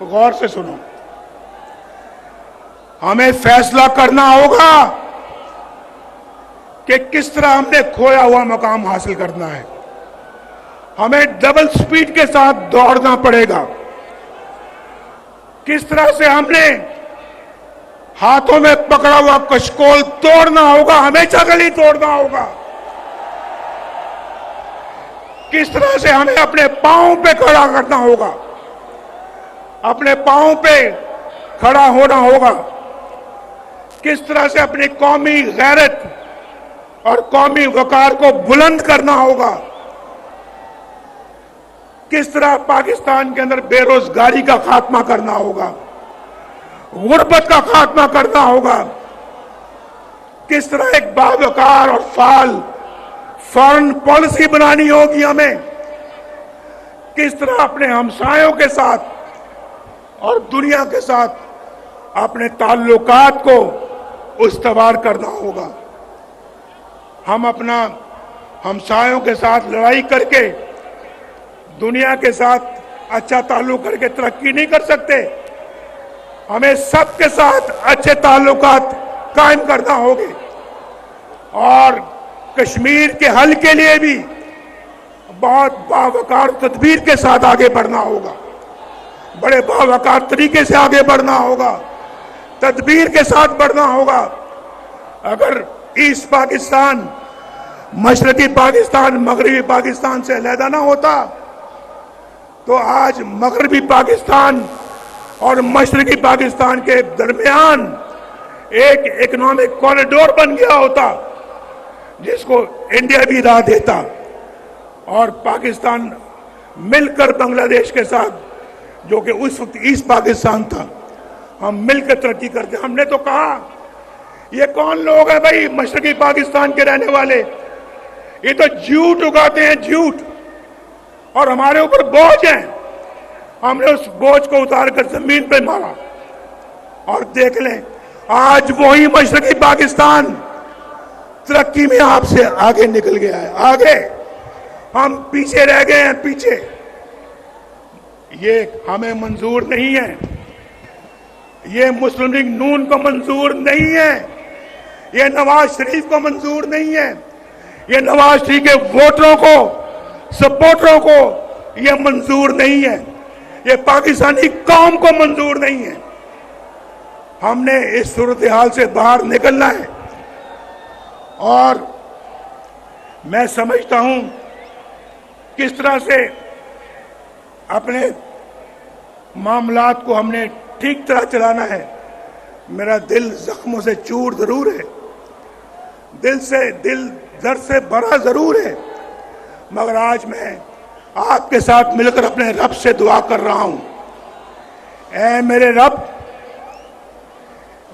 गौर से सुनो। हमें फैसला करना होगा कि किस तरह हमने खोया हुआ मकाम हासिल करना है। हमें डबल स्पीड के साथ दौड़ना पड़ेगा। किस तरह से हमने हाथों में पकड़ा हुआ कशकोल तोड़ना होगा, हमेशा के लिए तोड़ना होगा। किस तरह से हमें अपने पांव पे खड़ा करना होगा, अपने पांव पे खड़ा होना होगा। किस तरह से अपनी कौमी गैरत और कौमी वकार को बुलंद करना होगा। किस तरह पाकिस्तान के अंदर बेरोजगारी का खात्मा करना होगा, गुर्बत का खात्मा करना होगा। किस तरह एक बावकार और फाल फॉरेन पॉलिसी बनानी होगी हमें। किस तरह अपने हमसायों के साथ और दुनिया के साथ अपने ताल्लुकात को उस्तवार करना होगा। हम अपना हमसायों के साथ लड़ाई करके दुनिया के साथ अच्छा ताल्लुक करके तरक्की नहीं कर सकते। हमें सबके साथ अच्छे ताल्लुकात कायम करना होंगे और कश्मीर के हल के लिए भी बहुत बावकार तदबीर के साथ आगे बढ़ना होगा। बड़े बावकार तरीके से आगे बढ़ना होगा, तदबीर के साथ बढ़ना होगा। अगर ईस्ट पाकिस्तान मशरकी पाकिस्तान मगरबी पाकिस्तान से अलहदा ना होता तो आज मगरबी पाकिस्तान और मशरकी पाकिस्तान के दरमियान एक इकोनॉमिक कॉरिडोर बन गया होता जिसको इंडिया भी राह देता और पाकिस्तान मिलकर बांग्लादेश के साथ जो कि उस वक्त ईस्ट पाकिस्तान था, हम मिलकर तरक्की करते। हमने तो कहा ये कौन लोग हैं भाई मशरकी पाकिस्तान के रहने वाले, ये तो झूठ उगाते हैं झूठ और हमारे ऊपर बोझ है। हमने उस बोझ को उतार कर जमीन पर मारा और देख लें आज वही मशरकी पाकिस्तान तरक्की में आपसे आगे निकल गया है। आगे हम पीछे रह गए हैं, पीछे। ये हमें मंजूर नहीं है, ये मुस्लिम लीग नून को मंजूर नहीं है, ये नवाज शरीफ को मंजूर नहीं है, ये नवाज शरीफ के वोटरों को सपोर्टरों को ये मंजूर नहीं है, ये पाकिस्तानी कौम को मंजूर नहीं है। हमने इस सूरत हाल से बाहर निकलना है और मैं समझता हूं किस तरह से अपने मामलात को हमने ठीक तरह चलाना है। मेरा दिल जख्मों से चूर जरूर है, दिल दर्द से भरा जरूर है, मगर आज मैं आपके साथ मिलकर अपने रब से दुआ कर रहा हूं। ऐ मेरे रब,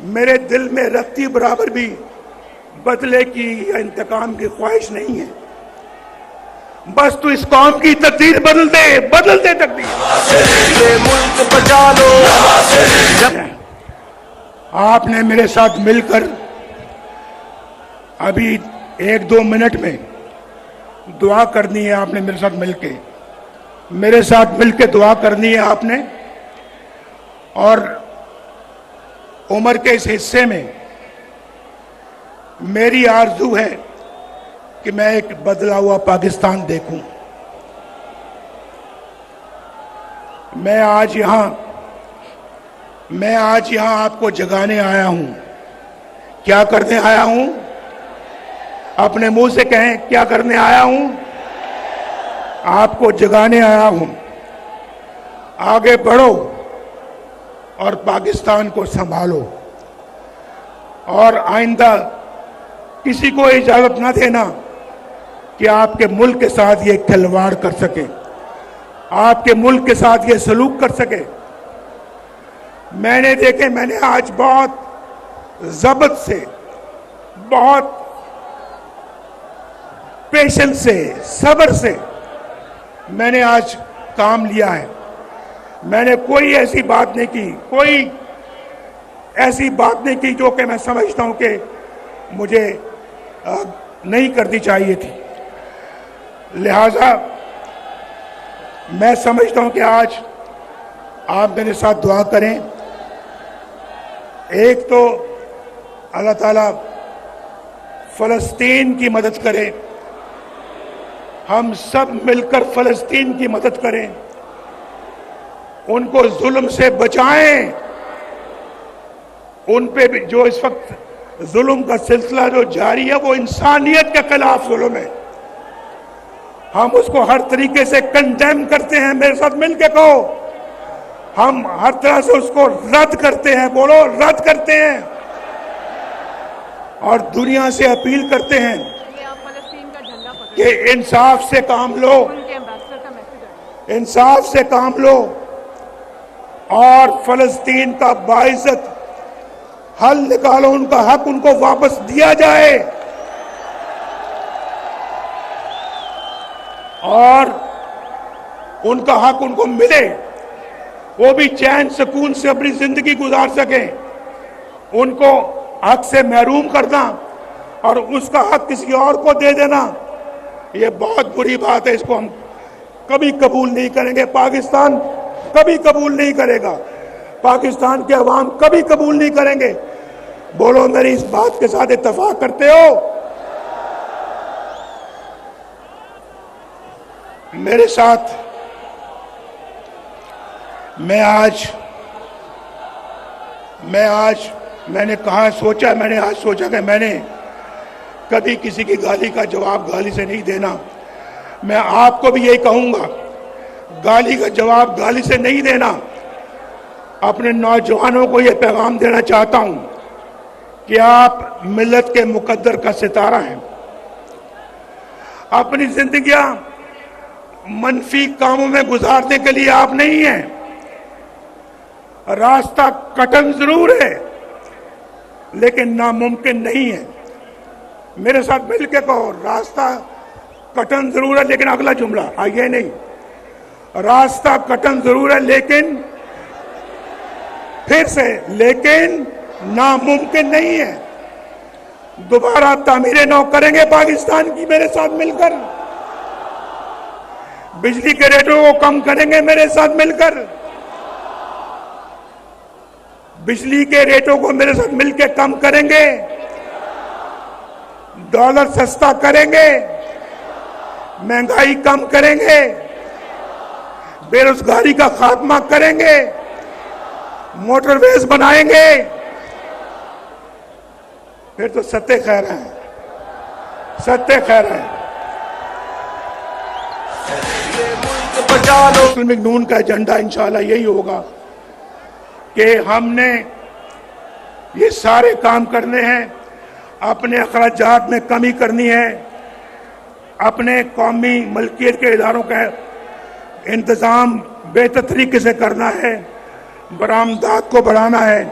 मेरे दिल में रत्ती बराबर भी बदले की या इंतकाम की ख्वाहिश नहीं है। बस तू इस कौम की तकदीर बदल दे तकदीर। मुल्क बचा लो। आपने मेरे साथ मिलकर अभी 1-2 मिनट में दुआ करनी है। आपने मेरे साथ मिलके दुआ करनी है आपने। और उम्र के इस हिस्से में मेरी आरजू है कि मैं एक बदला हुआ पाकिस्तान देखूं। मैं आज यहां आपको जगाने आया हूं। क्या करने आया हूं? अपने मुंह से कहें, क्या करने आया हूं? आपको जगाने आया हूं। आगे बढ़ो और पाकिस्तान को संभालो और आइंदा किसी को इजाजत ना देना कि आपके मुल्क के साथ ये खिलवाड़ कर सके, आपके मुल्क के साथ ये सलूक कर सके। मैंने आज बहुत ज़ब्त से, बहुत पेशेंस से, सब्र से मैंने आज काम लिया है। मैंने कोई ऐसी बात नहीं की जो कि मैं समझता हूं कि मुझे नहीं करनी चाहिए थी। लिहाजा मैं समझता हूं कि आज आप मेरे साथ दुआ करें एक तो अल्लाह ताला फलस्तीन की मदद करे, हम सब मिलकर फलस्तीन की मदद करें, उनको जुल्म से बचाएं। उन पे भी जो इस वक्त जुल्म का सिलसिला जो जारी है वो इंसानियत के खिलाफ जुल्म है। हम उसको हर तरीके से कंडेम करते हैं। मेरे साथ मिलके कहो, हम हर तरह से उसको रद्द करते हैं। बोलो, रद्द करते हैं। और दुनिया से अपील करते हैं कि इंसाफ से काम लो, इंसाफ से काम लो और फलस्तीन का बाइज्जत हल निकालो। उनका हक उनको वापस दिया जाए और उनका हक उनको मिले, वो भी चैन सुकून से अपनी जिंदगी गुजार सकें। उनको हक से महरूम करना और उसका हक किसी और को दे देना, ये बहुत बुरी बात है। इसको हम कभी कबूल नहीं करेंगे। पाकिस्तान कभी कबूल नहीं करेगा। पाकिस्तान के अवाम कभी कबूल नहीं करेंगे। बोलो, मेरी इस बात के साथ इत्तेफाक करते हो? मेरे साथ मैंने आज सोचा कि मैंने कभी किसी की गाली का जवाब गाली से नहीं देना। मैं आपको भी यही कहूंगा, गाली का जवाब गाली से नहीं देना। अपने नौजवानों को यह पैगाम देना चाहता हूं कि आप मिल्लत के मुकद्दर का सितारा हैं। अपनी जिंदगियां मनफी कामों में गुजारने के लिए आप नहीं हैं। रास्ता कठिन जरूर है लेकिन नामुमकिन नहीं है। मेरे साथ मिलकर कहो, रास्ता कठिन जरूर है लेकिन अगला जुमला आइए नहीं, रास्ता कठिन जरूर है लेकिन फिर से लेकिन नामुमकिन नहीं है। दोबारा तामीर नौ करेंगे पाकिस्तान की मेरे साथ मिलकर। बिजली के रेटों को कम करेंगे मेरे साथ मिलकर। बिजली के रेटों को मेरे साथ मिलकर कम करेंगे। डॉलर सस्ता करेंगे, महंगाई कम करेंगे, बेरोजगारी का खात्मा करेंगे, मोटरवेज बनाएंगे। फिर तो सत्य खैर है, सत्य खैर है। मुस्लिम लीग नून का एजेंडा इंशाल्लाह यही होगा कि हमने ये सारे काम करने हैं। अपने अखराजात में कमी करनी है, अपने कौमी मलकियत के इदारों का इंतज़ाम बेहतर तरीके से करना है, बरामदात को बढ़ाना है,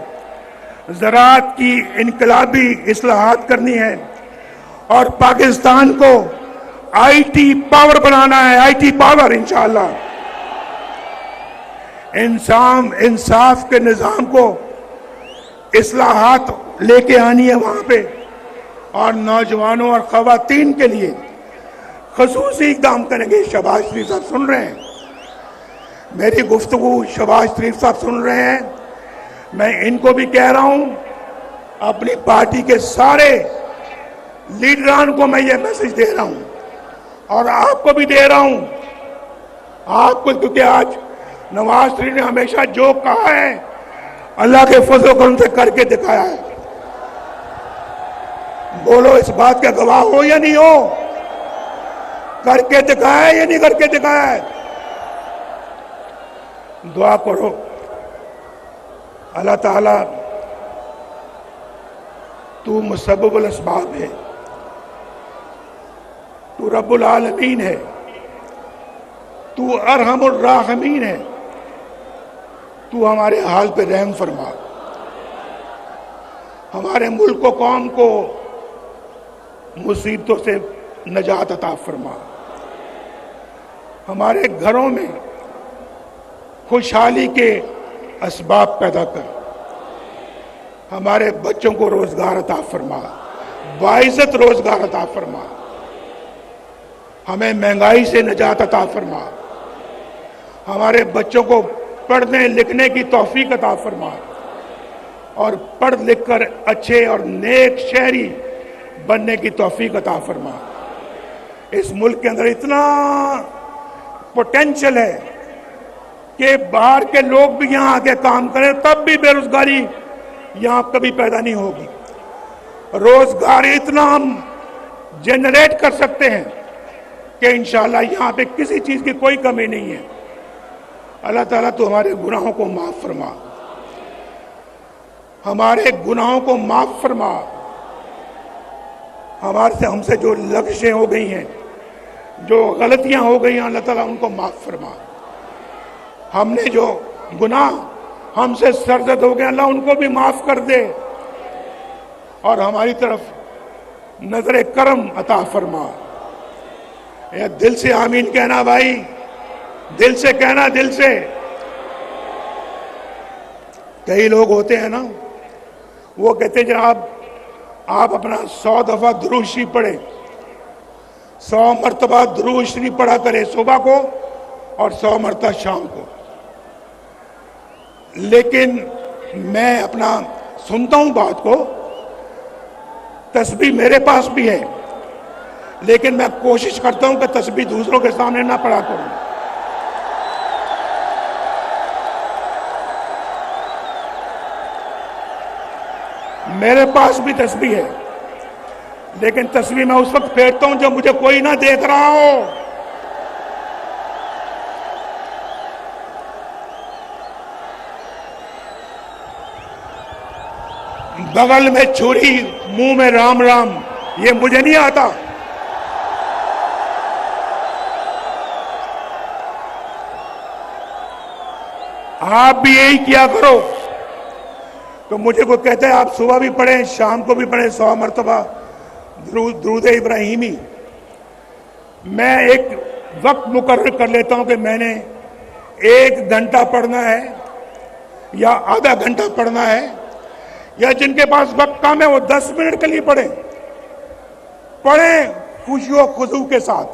ज़राअत की इनकलाबी इस्लाहात करनी है और पाकिस्तान को आईटी पावर बनाना है। आईटी पावर इंशाअल्लाह इंसाफ के निज़ाम को इस्लाहात लेके आनी है वहां पे और नौजवानों और ख़वातीन के लिए ख़ुसूसी इक़दाम करेंगे। शहबाज शरीफ साहब सुन रहे हैं मेरी गुफ्तगू, शहबाज शरीफ साहब सुन रहे हैं। मैं इनको भी कह रहा हूं, अपनी पार्टी के सारे लीडरान को मैं ये मैसेज दे रहा हूं और आपको भी दे रहा हूं। आपको, क्योंकि आज नवाज शरीफ ने हमेशा जो कहा है अल्लाह के फजल करम से करके दिखाया है। बोलो, इस बात का गवाह हो या नहीं हो? करके दिखाया है या नहीं करके दिखाया है? दुआ करो अल्लाह ताला, तू मुसब्बिबुल अस्बाब है, तू रब्बुल आलमीन है, तू अरहमुर राहिमीन है। तू हमारे हाल पे रहम फरमा, हमारे मुल्क को, कौम को मुसीबतों से नजात अता फरमा, हमारे घरों में खुशहाली के असबाब पैदा कर, हमारे बच्चों को रोजगार अता फरमा, बाइज्जत रोजगार अता फरमा, हमें महंगाई से निजात अता फरमा, हमारे बच्चों को पढ़ने लिखने की तौफीक अता फरमा और पढ़ लिख कर अच्छे और नेक शहरी बनने की तौफीक अता फरमा। इस मुल्क के अंदर इतना पोटेंशियल है कि बाहर के लोग भी यहाँ आके काम करें, तब भी बेरोजगारी यहाँ कभी पैदा नहीं होगी। रोजगार इतना हम जनरेट कर सकते हैं कि इंशाअल्लाह यहाँ पे किसी चीज की कोई कमी नहीं है। अल्लाह ताला तो हमारे गुनाहों को माफ फरमा, हमारे गुनाहों को माफ फरमा। हमसे जो लफ्ज़ें हो गई हैं, जो गलतियां हो गई हैं, अल्लाह ताला उनको माफ फरमा। हमने जो गुनाह हमसे सरजद हो गए, अल्लाह उनको भी माफ कर दे और हमारी तरफ नजर करम अता फरमा। या दिल से आमीन कहना भाई, दिल से कहना, दिल से। कई लोग होते हैं ना, वो कहते हैं जनाब आप अपना 100 दफा दुरूद शरीफ पढ़े, 100 मरतबा दुरूद शरीफ पढ़ा करें सुबह को और 100 मरतबा शाम को। लेकिन मैं अपना सुनता हूं बात को, तस्बीह मेरे पास भी है, लेकिन मैं कोशिश करता हूं कि तस्बीह दूसरों के सामने ना पढ़ा करूं। मेरे पास भी तस्बीह है, लेकिन तस्बीह मैं उस वक्त फेरता हूं जब मुझे कोई ना देख रहा हो। बगल में छुरी, मुंह में राम राम, ये मुझे नहीं आता। आप भी यही किया करो। तो मुझे कोई कहता है आप सुबह भी पढ़ें, शाम को भी पढ़ें 100 मरतबा दुरूद इब्राहिमी। मैं एक वक्त मुकर्रर कर लेता हूं कि मैंने 1 घंटा पढ़ना है या आधा घंटा पढ़ना है, या जिनके पास वक्त कम है वो 10 मिनट के लिए पढ़ें खुशियों खुशू के साथ।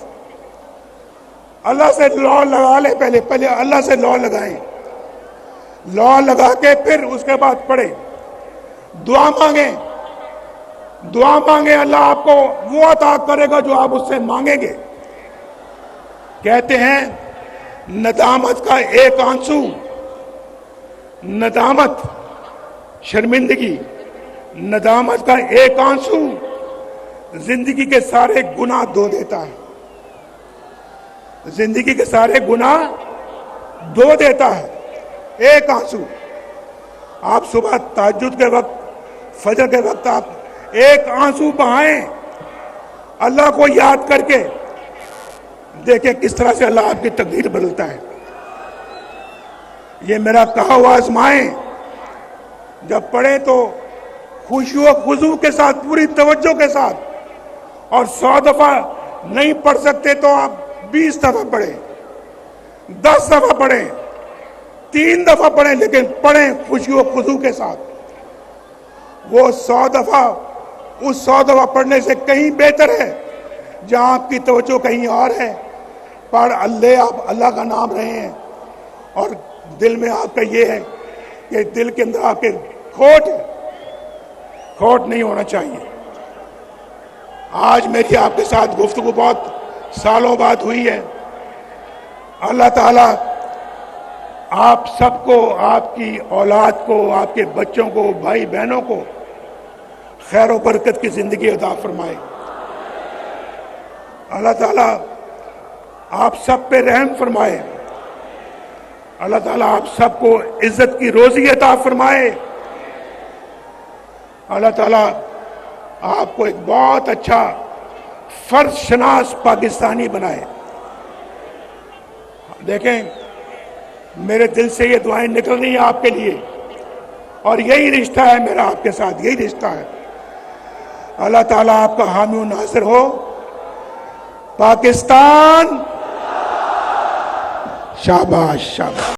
अल्लाह से लौ लगा ले, पहले अल्लाह से लौ लगाएं, लौ लगा के फिर उसके बाद पढ़े। दुआ मांगे, अल्लाह आपको वो अता करेगा जो आप उससे मांगेंगे। कहते हैं नदामत का एक आंसू, नदामत शर्मिंदगी, नदामत का एक आंसू जिंदगी के सारे गुनाह धो देता है, जिंदगी के सारे गुनाह धो देता है एक आंसू। आप सुबह तहज्जुद के वक्त, फजर के वक्त आप एक आंसू बहाएं अल्लाह को याद करके, देखें किस तरह से अल्लाह आपकी तकदीर बदलता है। ये मेरा कहा हुआ आजमाएं, जब पढ़े तो खुशियों खुशू के साथ, पूरी तवज्जो के साथ। और 100 दफा नहीं पढ़ सकते तो आप 20 दफा पढ़ें, 10 दफा पढ़ें, 3 दफा पढ़ें, लेकिन पढ़ें खुशियों खुशू के साथ। वो 100 दफा, उस 100 दफा पढ़ने से कहीं बेहतर है जहां आपकी तवज्जो कहीं और है। पर आप अल्लाह का नाम रहे हैं और दिल में आपका ये है कि दिल के अंदर आपके खोट नहीं होना चाहिए। आज मेरी आपके साथ गुफ्तगू बहुत सालों बाद हुई है। अल्लाह ताला आप सबको, आपकी औलाद को, आपके बच्चों को, भाई बहनों को खैर और बरकत की जिंदगी अता फरमाए। अल्लाह ताला आप सब पे रहम फरमाए। अल्लाह ताला आप सबको इज्जत की रोजी अता फरमाए। अल्लाह ताला आपको एक बहुत अच्छा फर्ज शनास पाकिस्तानी बनाए। देखें, मेरे दिल से ये दुआएं निकल रही हैं आपके लिए, और यही रिश्ता है मेरा आपके साथ, यही रिश्ता है। अल्लाह ताला आपका हामी और नासिर हो। पाकिस्तान शाबाश शाबाश।